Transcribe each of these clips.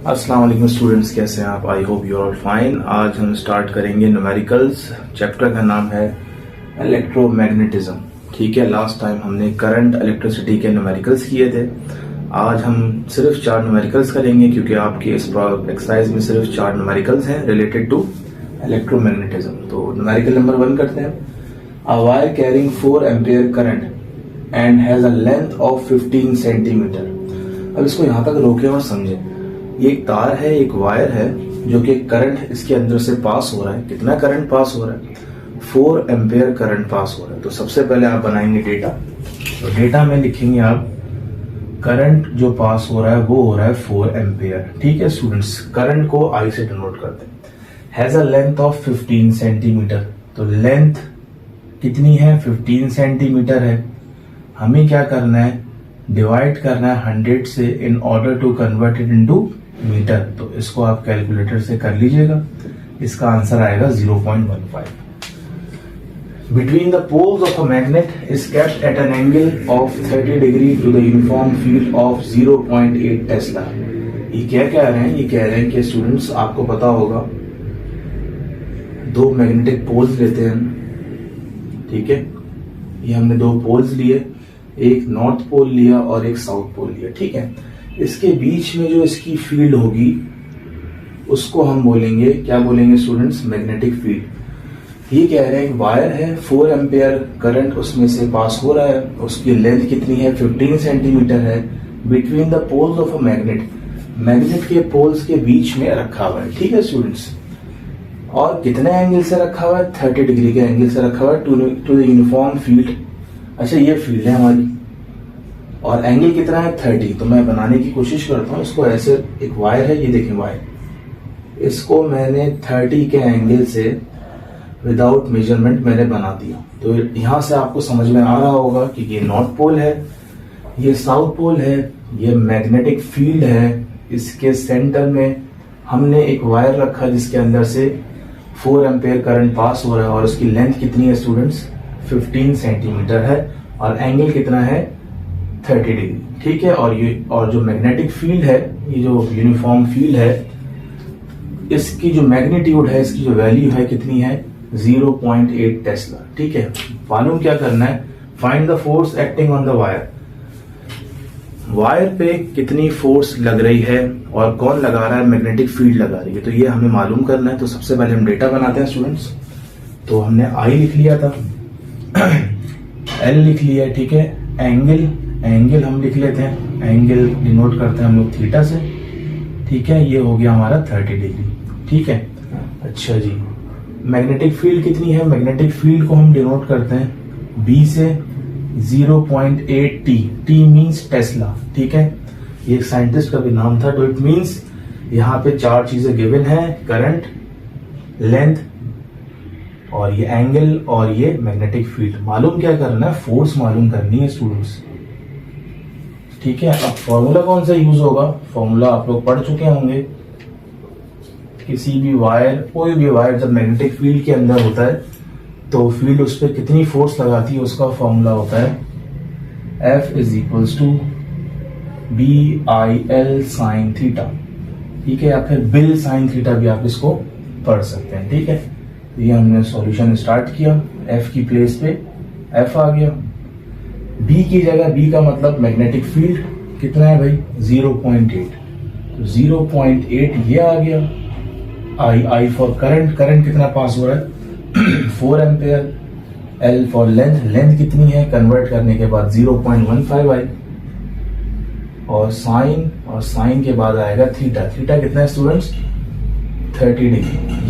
अस्सलाम वालेकुम स्टूडेंट्स, कैसे हैं आप? I hope you are fine. आज हम स्टार्ट करेंगे न्यूमेरिकल्स। चैप्टर का नाम है इलेक्ट्रोमैग्नेटिज्म। ठीक है, लास्ट टाइम हमने करंट इलेक्ट्रिसिटी के न्यूमेरिकल्स किए थे। आज हम सिर्फ 4 न्यूमेरिकल्स करेंगे क्योंकि आपके इस एक्सरसाइज में सिर्फ 4 न्यूमेरिकल्स हैं रिलेटेड टू इलेक्ट्रोमैग्नेटिज्म। तो न्यूमेरिकल नंबर 1 करते हैं। A wire carrying 4 ampere current and has a length of 15 centimetre. अब इसको यहाँ तक रोके और समझें। ये एक तार है, एक वायर है जो कि करंट इसके अंदर से पास हो रहा है। कितना करंट पास हो रहा है? 4 एम्पियर करंट पास हो रहा है। तो सबसे पहले आप बनाएंगे डेटा। तो डेटा में लिखेंगे आप करंट जो पास हो रहा है वो हो रहा है 4 एम्पियर। ठीक है स्टूडेंट्स, करंट को आई से डिनोट करते हैं। Has a length of 15 centimetre. तो लेंथ कितनी है? 15 सेंटीमीटर है। हमें क्या करना है? डिवाइड करना है 100 से in order to convert it into metre. तो इसको आप कैलकुलेटर से कर लीजिएगा। इसका आंसर आएगा 0.15। Between the poles of a magnet is kept at an angle of 30 degree to the uniform field of 0.8 tesla. ये क्या कह रहे हैं? ये कह रहे हैं कि स्टूडेंट्स आपको पता होगा 2 मैग्नेटिक पोल्स लेते हैं। ठीक है, ये हमने 2 पोल्स लिए, एक नॉर्थ पोल लिया और एक साउथ पोल लिया। ठीक है, इसके बीच में जो इसकी फील्ड होगी उसको हम बोलेंगे, क्या बोलेंगे स्टूडेंट्स? Magnetic field. ये कह रहे हैं वायर है, 4 एम्पियर करंट उसमें से पास हो रहा है। उसकी लेंथ कितनी है? 15 सेंटीमीटर है। Between the poles of a magnet, magnet के पोल्स के बीच में रखा हुआ है। ठीक है स्टूडेंट्स, और कितने एंगल से रखा हुआ है? 30 डिग्री के एंगल से रखा हुआ है टू द यूनिफॉर्म फील्ड। अच्छा, ये फील्ड है हमारी और एंगल कितना है? 30। तो मैं बनाने की कोशिश करता हूँ इसको ऐसे। एक वायर है, ये देखें वायर, इसको मैंने 30 के एंगल से विदाउट मेजरमेंट मैंने बना दिया। तो यहां से आपको समझ में आ रहा होगा कि ये नॉर्थ पोल है, ये साउथ पोल है, ये मैग्नेटिक फील्ड है। इसके सेंटर में हमने एक वायर रखा जिसके अंदर से 4 एम्पियर करंट पास हो रहा है और उसकी लेंथ कितनी है स्टूडेंट्स? 15 सेंटीमीटर है और एंगल कितना है? 30 डिग्री। ठीक है, और जो मैग्नेटिक फील्ड है, ये जो यूनिफॉर्म फील्ड है, इसकी जो मैग्नीट्यूड है, इसकी जो वैल्यू है कितनी है? 0.8 टेस्ला। ठीक है, मालूम क्या करना है? Find the force acting on the wire. Wire पे कितनी फोर्स लग रही है और कौन लगा रहा है? मैग्नेटिक फील्ड लगा रही है। तो ये हमें मालूम करना है। तो सबसे पहले हम डेटा बनाते हैं स्टूडेंट्स। तो हमने आई लिख लिया था, एल लिख लिया। ठीक है, एंगल हम लिख लेते हैं, एंगल डिनोट करते हैं हम लोग थीटा से। ठीक है, ये हो गया हमारा 30 डिग्री। ठीक है, अच्छा जी, मैग्नेटिक फील्ड कितनी है? मैग्नेटिक फील्ड को हम डिनोट करते हैं बी से 0.8 टी। T means Tesla. ठीक है, ये एक साइंटिस्ट का भी नाम था। तो इट मींस यहाँ पे 4 चीजें गिवन है, करंट, लेंथ और ये एंगल और ये मैग्नेटिक फील्ड। मालूम क्या करना है? फोर्स मालूम करनी है स्टूडेंट्स। ठीक है, अब फॉर्मूला कौन सा यूज होगा? फॉर्मूला आप लोग पढ़ चुके होंगे। किसी भी वायर, कोई भी वायर जब मैग्नेटिक फील्ड के अंदर होता है तो फील्ड उस पर कितनी फोर्स लगाती है उसका फॉर्मूला होता है F is equals to BIL sine theta. ठीक है, या फिर बिल साइन थीटा भी आप इसको पढ़ सकते हैं। ठीक है, ये हमने सॉल्यूशन स्टार्ट किया। F की प्लेस पे F आ गया, B की जगह, B का मतलब मैग्नेटिक फील्ड कितना है भाई? 0.8। तो 0.8 ये आ गया। I फॉर करंट, करंट कितना पास हो रहा है? 4 ampere. L for length, length कितनी है? कन्वर्ट करने के बाद 0.15 आई। और साइन के बाद आएगा थीटा। थीटा कितना है स्टूडेंट्स? 30 डिग्री।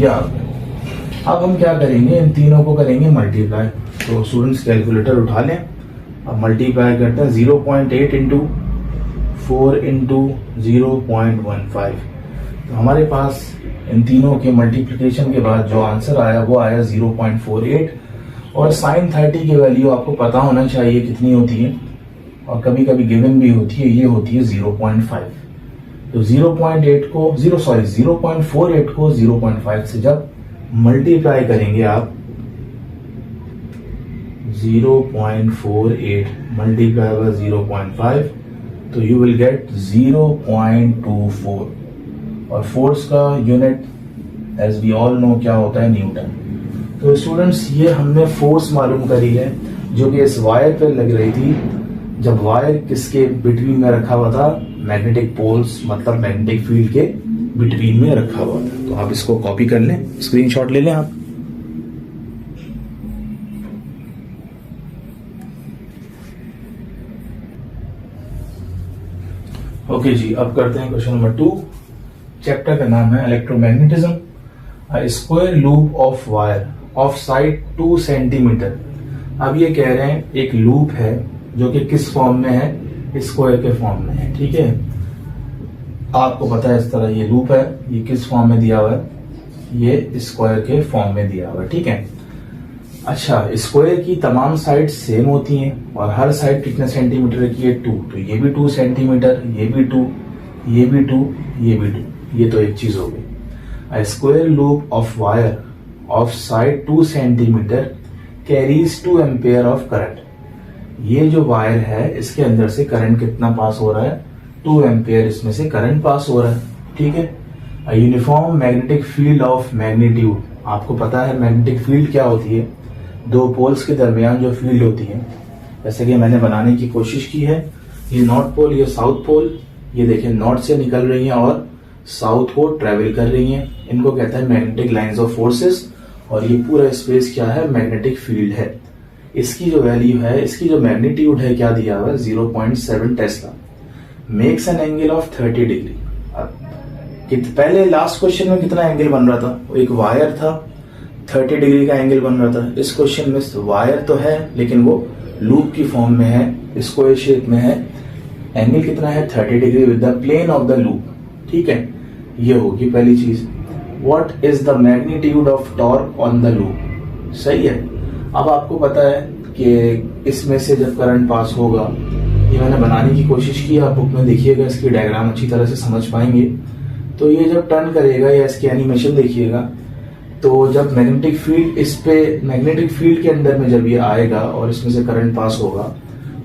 ये आ गया। अब हम क्या करेंगे? इन तीनों को करेंगे मल्टीप्लाई। तो स्टूडेंट्स कैलकुलेटर उठा लें। अब मल्टीप्लाई करते हैं 0.8 इंटू 4 इंटू 0.15। तो हमारे पास इन तीनों के मल्टीप्लिकेशन के बाद जो आंसर आया वो आया 0.48। और साइन 30 की वैल्यू आपको पता होना चाहिए कितनी होती है, और कभी कभी गिवन भी होती है, ये होती है 0.5। तो 0.48 को 0.5 से जब मल्टीप्लाई करेंगे आप, 0.48 मल्टीप्लाई बाय 0.5, तो यू विल गेट 0.24। और फोर्स का unit as we all know क्या होता है, न्यूटन। तो स्टूडेंट्स ये हमने फोर्स मालूम करी है जो कि इस वायर पे लग रही थी, जब वायर किसके बिटवीन में रखा हुआ था, मैग्नेटिक पोल्स मतलब मैग्नेटिक फील्ड के बिटवीन में रखा हुआ था। तो आप इसको कॉपी कर लें, स्क्रीनशॉट ले लें आप। ओके जी, अब करते हैं क्वेश्चन नंबर 2। चैप्टर का नाम है electromagnetism. A square loop of wire of side 2 centimetre. अब ये कह रहे हैं एक लूप है जो कि किस फॉर्म में है, स्क्वायर के फॉर्म में है। ठीक है, आपको पता है इस तरह ये लूप है, ये किस फॉर्म में दिया हुआ है, ये स्क्वायर के फॉर्म में दिया हुआ है। ठीक है, अच्छा स्क्वायर की तमाम साइड सेम होती हैं और हर साइड कितने सेंटीमीटर की है, 2। तो ये भी 2 सेंटीमीटर, ये भी 2, ये भी 2, ये भी 2। ये तो एक चीज हो गई। A square loop of wire of side 2 centimetre carries 2 ampere of current. ये जो वायर है इसके अंदर से करंट कितना पास हो रहा है, 2 एम्पेयर इसमें से करंट पास हो रहा है। ठीक है, A uniform magnetic field of magnitude. आपको पता है मैग्नेटिक फील्ड क्या होती है, दो पोल्स के दरमियान जो फील्ड होती है। जैसे कि मैंने बनाने की कोशिश की है, ये नॉर्थ पोल, ये साउथ पोल, ये देखिए नॉर्थ से निकल रही है और साउथ को ट्रेवल कर रही हैं। इनको कहते हैं मैग्नेटिक लाइंस ऑफ फोर्सेस। और ये पूरा स्पेस क्या है, मैग्नेटिक फील्ड है। इसकी जो वैल्यू है, इसकी जो मैग्नीट्यूड है क्या दिया हुआ है, 0.7 Tesla. Makes an angle of 30 degree. पहले लास्ट क्वेश्चन में कितना एंगल बन रहा था, एक वायर था, 30 डिग्री का एंगल बन रहा था। इस क्वेश्चन में वायर तो है लेकिन वो लूप की फॉर्म में है, स्क्वायर शेप में है। एंगल कितना है, 30 degree with the plane of the loop. ठीक है, ये होगी पहली चीज। What is the magnitude of torque on the loop. सही है, अब आपको पता है कि इसमें से जब करंट पास होगा, ये मैंने बनाने की कोशिश की, आप बुक में देखिएगा, इसकी डायग्राम अच्छी तरह से समझ पाएंगे। तो ये जब टर्न करेगा या इसकी एनिमेशन देखिएगा, तो जब मैग्नेटिक फील्ड इस पे, मैग्नेटिक फील्ड के अंदर में जब ये आएगा और इसमें से करंट पास होगा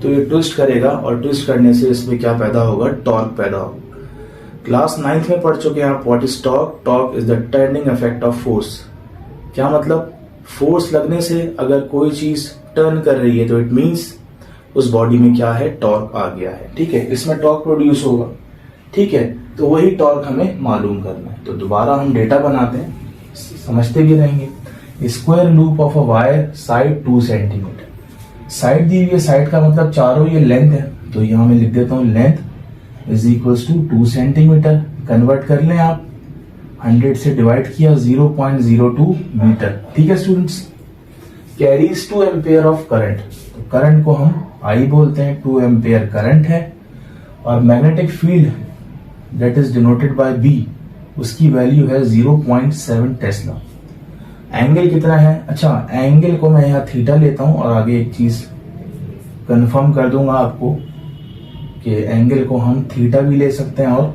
तो ये ट्विस्ट करेगा और ट्विस्ट करने से इसमें क्या पैदा होगा, टॉर्क पैदा होगा। क्लास 9th में पढ़ चुके हैं आप what is torque. Torque is the turning effect of force. क्या मतलब, फोर्स लगने से अगर कोई चीज टर्न कर रही है तो इट मींस उस बॉडी में क्या है, टॉर्क आ गया है। ठीक है, इसमें टॉर्क प्रोड्यूस होगा। ठीक है, तो वही टॉर्क हमें मालूम करना है। तो दोबारा हम डेटा बनाते हैं, समझते भी रहेंगे। Square loop of a wire side 2 centimetre. Side दी हुई है, साइड का मतलब चारों ये लेंथ है, तो यहां मैं लिख देता हूं length is equals to 2 centimetre. Convert कर लें आप, 100 से डिवाइड किया 0.02 मीटर। ठीक है students, carries 2 ampere of current. तो करंट को हम आई बोलते हैं, 2 एम्पेयर करंट है। और magnetic field that is denoted by B, उसकी वैल्यू है 0.7 टेस्ला। एंगल कितना है, अच्छा एंगल को मैं यहाँ थीटा लेता हूं और आगे एक चीज कंफर्म कर दूंगा आपको कि एंगल को हम थीटा भी ले सकते हैं और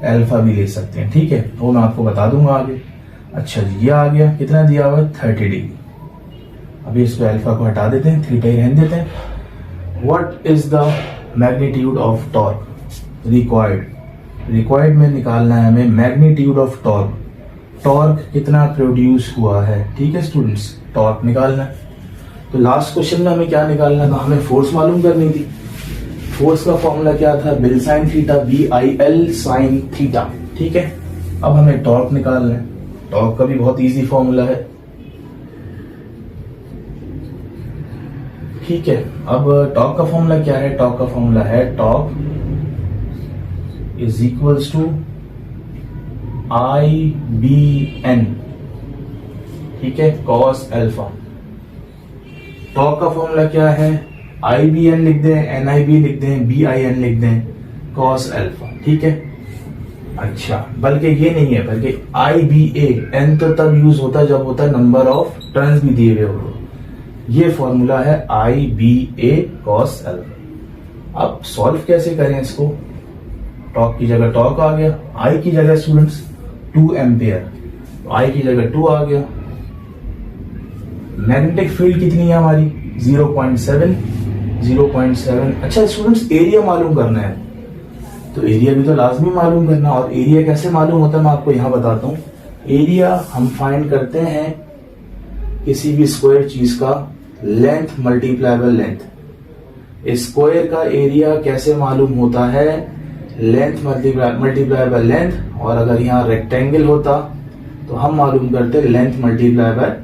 अल्फा भी ले सकते हैं। ठीक है, तो मैं आपको बता दूंगा आगे। अच्छा जी, ये आ गया, कितना दिया हुआ है, 30 डिग्री। अभी इसको अल्फा को हटा देते हैं, थीटा ही रहने देते हैं। What is the magnitude of torque required. Required में निकालना है हमें मैग्नीट्यूड ऑफ टॉर्क। टॉर्क कितना प्रोड्यूस हुआ है। ठीक है स्टूडेंट्स, टॉर्क निकालना है। तो लास्ट क्वेश्चन में हमें क्या निकालना था, हमें फोर्स मालूम करनी थी। फोर्स का फॉर्मूला क्या था, bill sine theta, BIL sine theta. ठीक है, अब हमें टॉर्क निकालना है। टॉर्क का भी बहुत इजी फॉर्मूला है। ठीक है, अब टॉर्क का फॉर्मूला क्या है, टॉर्क का फॉर्मूला है torque is equals to IBN। ठीक है, कॉस अल्फा। टॉर्क का फॉर्मूला क्या है, IBN लिख दें, NIB लिख दें, BIN लिख दें, कॉस अल्फा। ठीक है, अच्छा बल्कि ये नहीं है, बल्कि IBA, N तो तब यूज होता है जब होता है नंबर ऑफ टर्न्स भी दिए हुए हो। ये फॉर्मूला है IBA कॉस अल्फा। अब सॉल्व कैसे करें इसको, टॉर्क की जगह टॉर्क आ गया, I की जगह स्टूडेंट्स 2 एम्पेयर, I की जगह 2 आ गया। मैग्नेटिक फील्ड कितनी है हमारी, 0.7। अच्छा स्टूडेंट्स, एरिया मालूम करना है। तो एरिया भी तो लाजमी मालूम करना। और एरिया कैसे मालूम होता है मैं आपको यहां बताता हूं। एरिया हम फाइंड करते हैं किसी भी स्क्वायर चीज का length multiply by length. Square का एरिया कैसे मालूम होता है? Length multiply by length. और अगर यहाँ रेक्टेंगल होता तो हम मालूम करते लेंथ मल्टीप्लाई बाय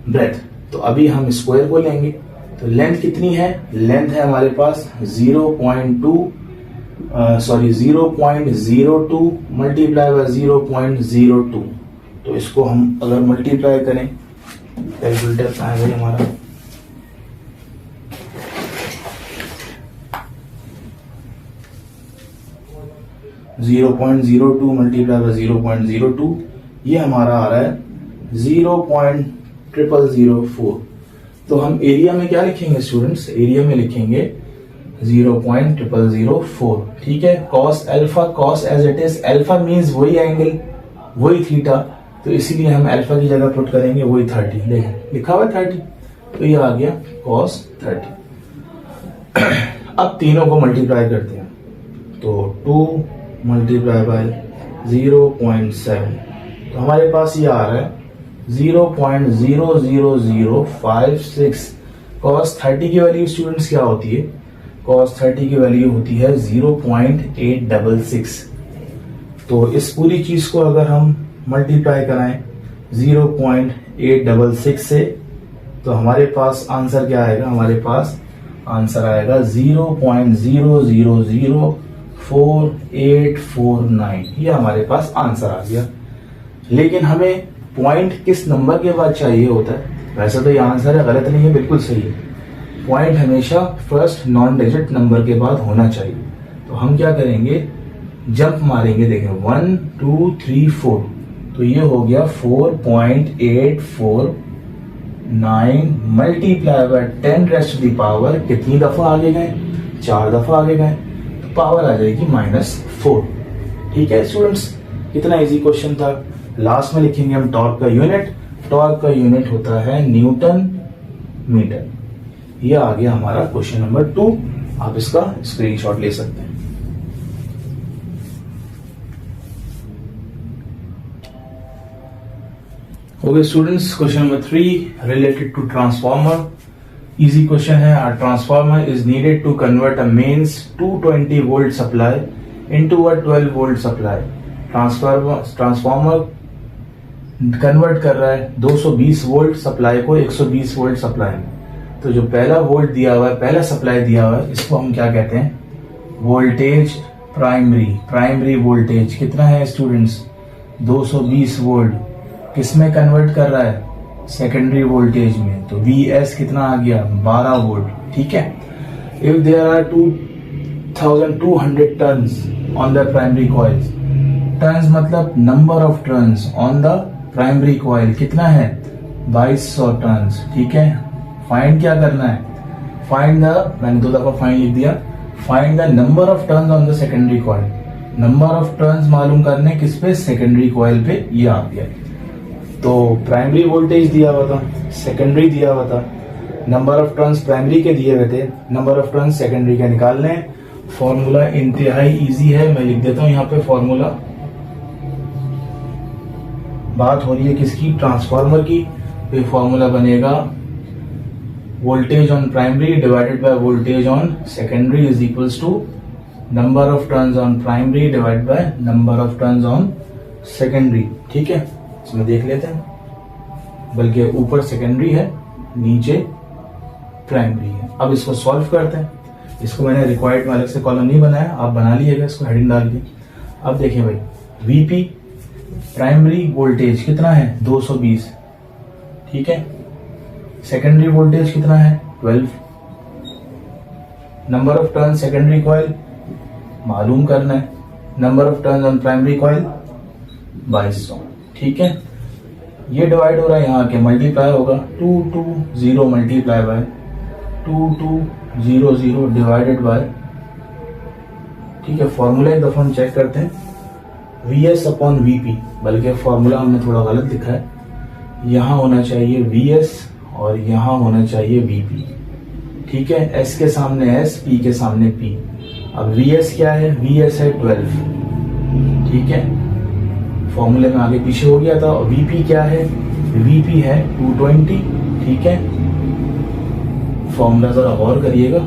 ब्रेथ। तो अभी हम स्क्वायर को लेंगे तो लेंथ कितनी है? लेंथ है हमारे पास 0.02 मल्टीप्लाई बाय 0.02। तो इसको हम अगर मल्टीप्लाई करें, कैलकुलेटर कहाँ है भाई हमारा, zero point zero to multiply by 0.02, ये हमारा आ रहा है 0.0004। तो हम एरिया में क्या लिखेंगे स्टूडेंट्स? एरिया में लिखेंगे 0.0004। ठीक है। Cos alpha, cos as it is, alpha means वही एंगल, वही थीटा, तो इसीलिए हम अल्फा की जगह पुट करेंगे वही 30। देखें लिखा हुआ 30, तो ये आ गया कॉस 30। अब तीनों को मल्टीप्लाई करते हैं तो 2 मल्टीप्लाई बाय 0.7, तो हमारे पास ये आ रहा है 0.00056। कॉस 30 की वैल्यू स्टूडेंट्स क्या होती है? कॉस 30 की वैल्यू होती है 0.866। तो इस पूरी चीज को अगर हम मल्टीप्लाई कराएं 0.866 से, तो हमारे पास आंसर क्या आएगा? हमारे पास आंसर आएगा 0.00048449। ये हमारे पास आंसर आ गया। लेकिन हमें पॉइंट किस नंबर के बाद चाहिए होता है? वैसे तो ये आंसर है, गलत नहीं है, बिल्कुल सही है। पॉइंट हमेशा फर्स्ट नॉन डिजिट नंबर के बाद होना चाहिए। तो हम क्या करेंगे? जंप मारेंगे। देखें 1 2 3 4, तो ये हो गया 4.849 multiply by 10 raised to the power, कितनी दफा आगे गए? 4 दफा आगे गए, तो पावर आ जाएगी -4। ठीक है स्टूडेंट्स, कितना इजी क्वेश्चन था। लास्ट में लिखेंगे हम टॉर्क का यूनिट। टॉर्क का यूनिट होता है न्यूटन मीटर। ये आ गया हमारा क्वेश्चन नंबर 2। आप इसका स्क्रीनशॉट ले सकते हैं। Okay students, question number 3 related to transformer. Easy question है। Are transformer is needed to convert a mains 220 volt supply into a 12 volt supply. Transformer convert कर रहा है 220 वोल्ट सप्लाई को 120 वोल्ट सप्लाई में। तो जो पहला वोल्ट दिया हुआ है, पहला सप्लाई दिया हुआ है, इसको हम क्या कहते हैं? Voltage primary. प्राइमरी वोल्टेज कितना है स्टूडेंट्स? 220 वोल्ट। किसमें कन्वर्ट कर रहा है? सेकेंडरी वोल्टेज में। तो Vs कितना आ गया? 12 वोल्ट। ठीक है। If there are 2200 turns on the primary coils, turns मतलब number of turns on the primary coil कितना है? 2200 टर्न्स। ठीक है। फाइंड क्या करना है? फाइंड द, मैंने 2 दफा फाइंड लिख दिया, find the number of turns on the secondary coil. Number of turns मालूम करने किस पे? सेकेंडरी कॉइल पे। ये आ गया। तो प्राइमरी वोल्टेज दिया हुआ था, सेकेंडरी दिया हुआ था, नंबर ऑफ टर्न्स प्राइमरी के दिए हुए थे, नंबर ऑफ टर्न्स सेकेंडरी के निकालने। फॉर्मूला इंतहाई इजी है, मैं लिख देता हूं यहाँ पे फॉर्मूला। बात हो रही है किसकी? ट्रांसफार्मर की। तो फॉर्मूला बनेगा voltage on primary divided by voltage on secondary is equals to number of turns on primary divided by number of turns on secondary. ठीक है, इसमें देख लेते हैं। बल्कि ऊपर सेकेंडरी है, नीचे प्राइमरी है। अब इसको सॉल्व करते हैं। इसको मैंने रिक्वायर्ड में अलग से कॉलम नहीं बनाया, आप बना लीजिएगा इसको हेडिंग डाल के। अब देखिए भाई, वीपी प्राइमरी वोल्टेज कितना है? 220। ठीक है। सेकेंडरी वोल्टेज कितना है? 12। Number of turn secondary coil मालूम करना है। Number of turn on primary coil 2200। ठीक है। ये डिवाइड हो रहा है, यहाँ के मल्टीप्लाई होगा 220 मल्टीप्लाई बाय 2200 डिवाइडेड बाय। ठीक है। फॉर्मूला एक दफा हम चेक करते हैं। Vs अपॉन Vp, बल्कि फॉर्मूला हमने थोड़ा गलत लिखा है। यहाँ होना चाहिए Vs और यहाँ होना चाहिए Vp। ठीक है। S के सामने S, P के सामने P। अब VS क्या है, VS है 12, ठीक है, फॉर्मूले में आगे पीछे हो गया था। और VP क्या है, VP है 220, ठीक है। फॉर्मूला जरा गौर करिएगा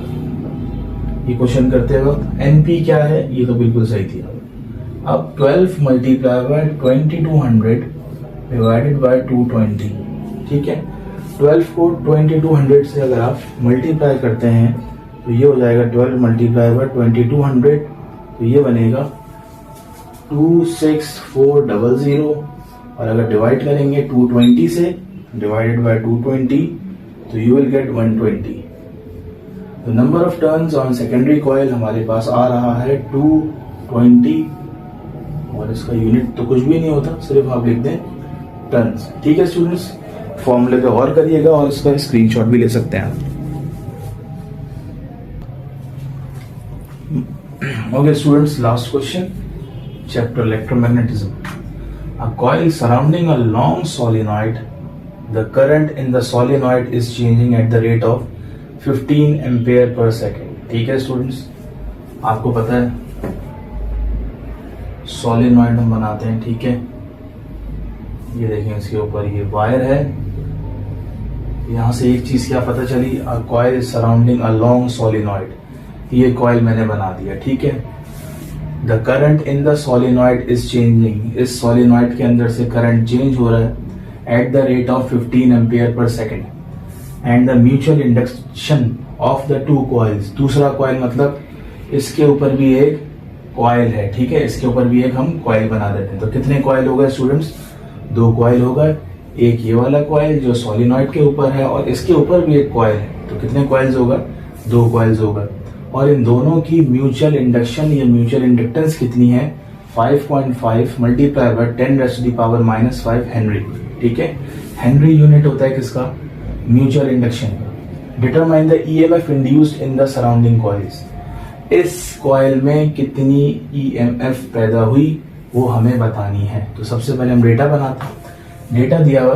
ये क्वेश्चन करते वक्त। NP क्या है, ये तो बिल्कुल सही थी। अब 12 मल्टीप्लाई बाय 2200 डिवाइडेड बाय 220, ठीक है। 12 को 2200 से अगर आप मल्टीप्लाई करते हैं तो ये हो जाएगा 12 मल्टीप्लाई बाय 2200, तो ये बनेगा 26400। और अगर डिवाइड करेंगे 220 से डिवाइडेड बाय 220 तो यू विल गेट 120। तो number of turns on secondary coil हमारे पास आ रहा है 220, और इसका यूनिट तो कुछ भी नहीं होता, सिर्फ आप लिख दें टर्न्स, ठीक है स्टूडेंट्स। फॉर्मूले पे गौर करिएगा और इसका स्क्रीनशॉट भी ले सकते हैं आप। Okay students, last question, chapter electromagnetism. A coil surrounding a long solenoid, the current in the solenoid is changing at the rate of 15 ampere per second, ठीक है स्टूडेंट्स। आपको पता है सोलेनॉइड हम बनाते हैं, ठीक है। ये देखें, इसके ऊपर ये वायर है। यहां से एक चीज क्या पता चली, a coil surrounding a long solenoid, ये कॉइल मैंने बना दिया, ठीक है। The current in the solenoid is changing, इस सोलेनॉइड के अंदर से करंट चेंज हो रहा है at the rate of 15 ampere per second, and the mutual induction of the two coils. दूसरा कॉइल मतलब इसके ऊपर भी एक कॉइल है, ठीक है, इसके ऊपर भी एक हम कॉइल बना देते हैं। तो कितने कॉइल हो गए स्टूडेंट्स, 2 कॉइल हो गए। एक ये वाला कॉइल जो सोलेनॉइड के ऊपर है और इसके ऊपर भी एक कॉइल है, तो कितने कॉइल्स होगा, 2 कॉइल्स होगा। और इन दोनों की म्यूचुअल इंडक्शन या म्यूचुअल इंडक्टेंस कितनी है, 5.5 मल्टीप्लाई बाय 10⁻⁻⁵ हेनरी, ठीक है। हेनरी यूनिट होता है किसका, mutual induction. Determine the EMF induced in the surrounding coils, इस कॉइल में कितनी EMF पैदा हुई वो हमें बतानी है। तो सबसे पहले हम डेटा बनाते हैं। डेटा दिया हुआ,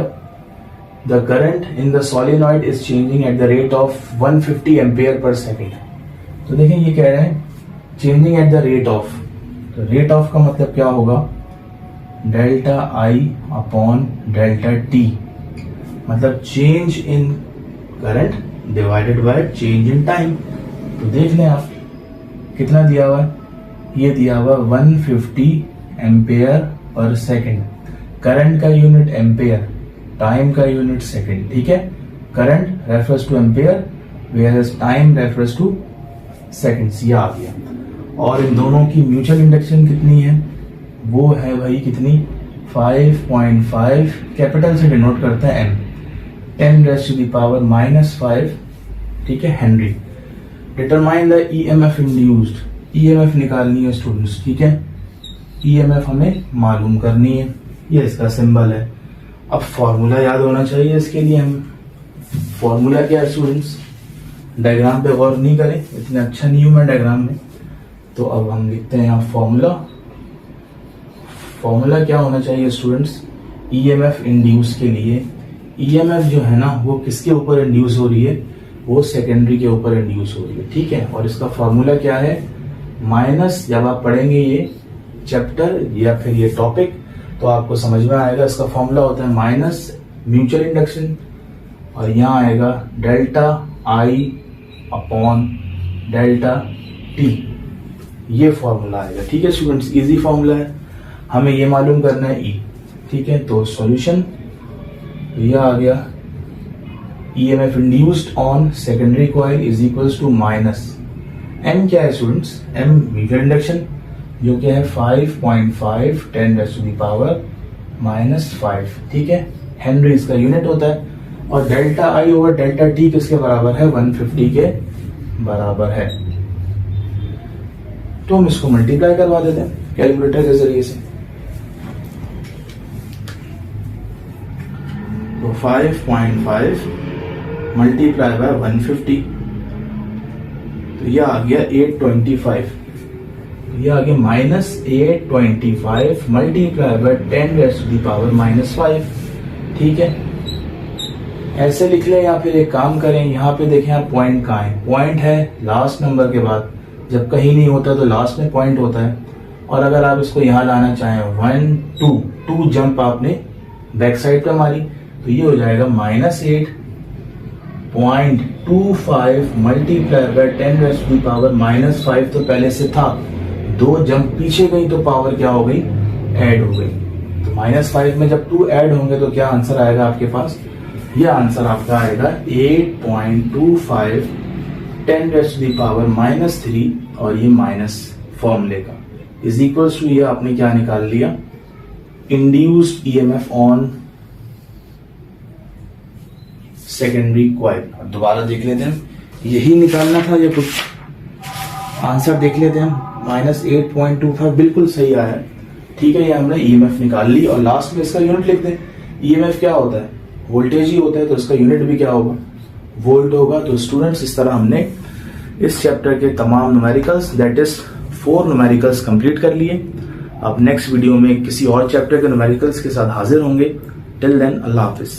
the current in the solenoid is changing at the rate of 150 ampere per second. तो देखें ये कह रहे हैं changing at the rate of, तो रेट ऑफ का मतलब क्या होगा, delta I upon delta T, मतलब change in current divided by change in time. तो देख लें आप कितना दिया हुआ, ये दिया हुआ 150 एम्पेयर पर सेकेंड। करंट का यूनिट एम्पेयर, टाइम का यूनिट सेकेंड, ठीक है। Current refers to ampere whereas time refers to seconds, ये आ गया। और इन दोनों की म्यूचुअल इंडक्शन कितनी है, वो है भाई कितनी, 5.5, कैपिटल से डिनोट करता है M, 10⁻⁻⁵, ठीक है, Henry. Determine the EMF induced, EMF निकालनी है स्टूडेंट्स, ठीक है। EMF हमें मालूम करनी है, ये इसका सिंबल है। अब फॉर्मूला याद होना चाहिए इसके लिए हमें। फॉर्मूला क्या है स्टूडेंट्स, डायग्राम पे गौर नहीं करें, इतना अच्छा नहीं हूं मैं डायग्राम में। तो अब हम लिखते हैं यहाँ फॉर्मूला। फॉर्मूला क्या होना चाहिए स्टूडेंट्स, EMF इंड्यूस के लिए, EMF जो है ना वो किसके ऊपर इंड्यूस हो रही है, वो सेकेंडरी के ऊपर इंड्यूस हो रही है, ठीक है। और इसका फॉर्मूला क्या है, माइनस, जब आप पढ़ेंगे ये चैप्टर या फिर ये टॉपिक तो आपको समझ में आएगा। इसका फॉर्मूला होता है माइनस म्यूचुअल इंडक्शन, और यहाँ आएगा delta I upon delta T, ये फॉर्मूला आएगा, ठीक है स्टूडेंट्स। इजी फॉर्मूला है, हमें ये मालूम करना है E, ठीक है। तो सॉल्यूशन ये आ गया, EMF induced on secondary coil is equals to minus M, क्या है स्टूडेंट्स, M म्यूचुअल इंडक्शन जो कि है 5.5 10⁻⁻⁵, ठीक है। हेनरी इसका यूनिट होता है। और delta I over delta T किसके बराबर है, 150 के बराबर है। तो हम इसको मल्टीप्लाई करवा देते हैं कैलकुलेटर के जरिए से। तो 5.5 मल्टीप्लाई बाय 150, तो यह आ गया 825, यह आ गया -825 मल्टीप्लाई बाय 10⁻⁻⁵, ठीक है। ऐसे लिख लें या फिर एक काम करें, यहाँ पे देखें आप पॉइंट कहाँ है, पॉइंट है लास्ट नंबर के बाद जब कहीं नहीं होता तो लास्ट में पॉइंट होता है। और अगर आप इसको यहां लाना चाहें 1 2 जंप आपने बैक साइड पे मारी तो ये हो जाएगा -8.25 मल्टीप्लाई बाय 10⁻⁻⁻5 तो पहले से था, 2 जंप पीछे गई तो पावर क्या हो गई, ऐड हो गई। तो -5 में जब 2 ऐड होंगे तो क्या आंसर आएगा आपके पास, ये आंसर आपका आएगा 8.25 10⁻⁻³ और ये माइनस फॉर्मूले का इज इक्वल्स टू, ये आपने क्या निकाल लिया, induced EMF on secondary coil. दोबारा देख लेते हैं, यही निकालना था, ये कुछ आंसर देख लेते हैं हम। -8.25 बिल्कुल सही आया है, ठीक है। ये हमने ईएमएफ निकाल ली और लास्ट में इसका यूनिट लिख दें। ईएमएफ क्या होता है, वोल्टेज ही होता है, तो इसका यूनिट भी क्या होगा, वोल्ट होगा। तो स्टूडेंट्स, इस तरह हमने इस चैप्टर के तमाम numericals, that is 4 numericals complete कर लिए। अब नेक्स्ट वीडियो में किसी और चैप्टर के न्यूमेरिकल्स के साथ हाजिर होंगे। टिल देन, अल्लाह हाफिज।